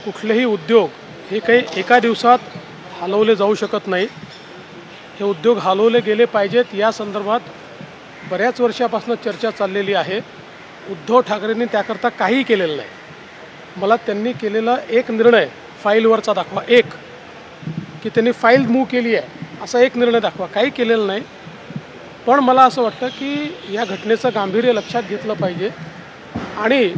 कुठलेही उद्योग हे काही एका दिवसात हलवले जाऊ शकत नाही। हे उद्योग हलवले गेले पाहिजेत या संदर्भात बऱ्याच वर्षापासून चर्चा चाललेली आहे। उद्धव ठाकरेंनी त्याकरता काही केलेलं नाही। मला त्यांनी केलेला एक निर्णय फाईलवरचा दाखवा, एक की त्यांनी फाईल मूव्ह केली आहे असा एक निर्णय दाखवा, काही केलेलं नाही। पण मला असं वाटतं की या घटनेचं गांभीर्य लक्षात घेतलं पाहिजे आणि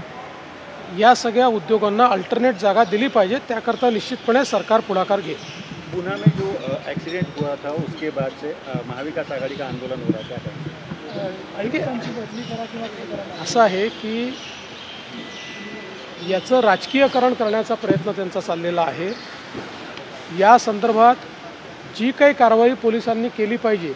या सगळ्या उद्योगांना अल्टरनेट जागा दिली पाहिजे। त्याकरता निश्चितपणे सरकार पुढाकार घेईल। गुना में जो एक्सीडेंट हुआ था उसके बाद से महाविकास आघाड़ी का आंदोलन हो रहा था। असं आहे की याचं राजकीयकरण करण्याचा प्रयत्न त्यांचा चाललेला आहे। या संदर्भात जी काही कारवाई पोलिसांनी केली पाहिजे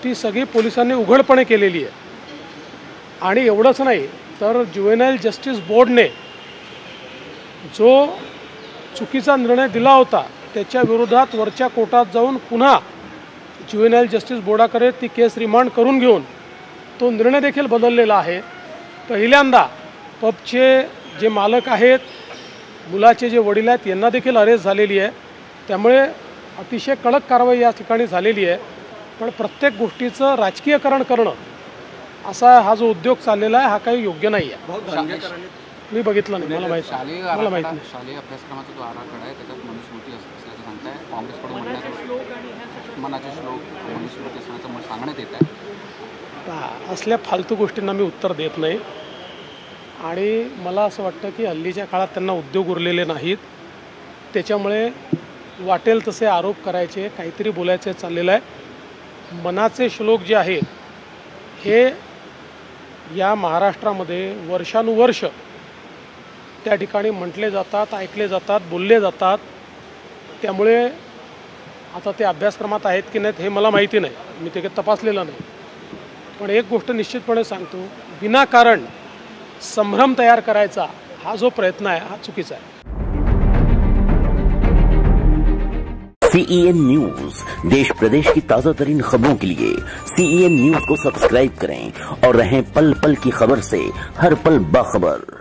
ती सगळी पोलिसांनी उघडपणे केलेली आहे। आणि एवढंच नाही तर ज्युव्हेनाइल जस्टिस बोर्डने जो चुकीचा निर्णय दिला होता त्याच्या विरोधात वरच्या कोर्टात जाऊन पुन्हा ज्युव्हेनाइल जस्टिस बोर्डाकडे ती केस रिमांड करून घेऊन तो निर्णय देखील बदललेला आहे। पहिल्यांदा पबचे जे मालक आहेत, मुलाचे जे वडील आहेत यांना देखील अरेस्ट झालेली आहे। त्यामुळे अतिशय कडक कारवाई या ठिकाणी झालेली आहे। पण प्रत्येक गोष्टीचं राजकीयकरण करणं असा हा जो उद्योग चाललेला आहे हा काही योग्य नाही आहे। मी बघितलं नाही, मला माहिती नाही। शालेय अभ्यासक्रमाचा जो आराखडा आहे त्याच्यात मनुस्मृती असल्याचं सांगताय काँग्रेसकडून मनाचे श्लोक मनुस्मृती असल्याचं सांगण्यात येत आहे। असल्या फालतू गोष्टींना मी उत्तर देत नाही आणि मला असं वाटतं की हल्लीच्या काळात त्यांना उद्योग उरलेले नाहीत। त्याच्यामुळे वाटेल तसे आरोप करायचे, काहीतरी बोलायचे चाललेलं आहे। मनाचे श्लोक जे आहेत हे या महाराष्ट्रामध्ये वर्षानुवर्ष त्या ठिकाणी म्हटले जातात, ऐकले जातात, बोलले जातात। त्यामुळे आता ते अभ्यासक्रमात आहेत की नाहीत हे मला माहिती नाही, मी ते काही तपासलेलं नाही। पण एक गोष्ट निश्चितपणे सांगतो, विनाकारण संभ्रम तयार करायचा हा जो प्रयत्न आहे हा चुकीचा आहे। CEN न्यूज, देश प्रदेश की ताजा तरीन खबरों के लिए CEN न्यूज को सब्सक्राइब करें और रहें पल पल की खबर से हर पल बाखबर।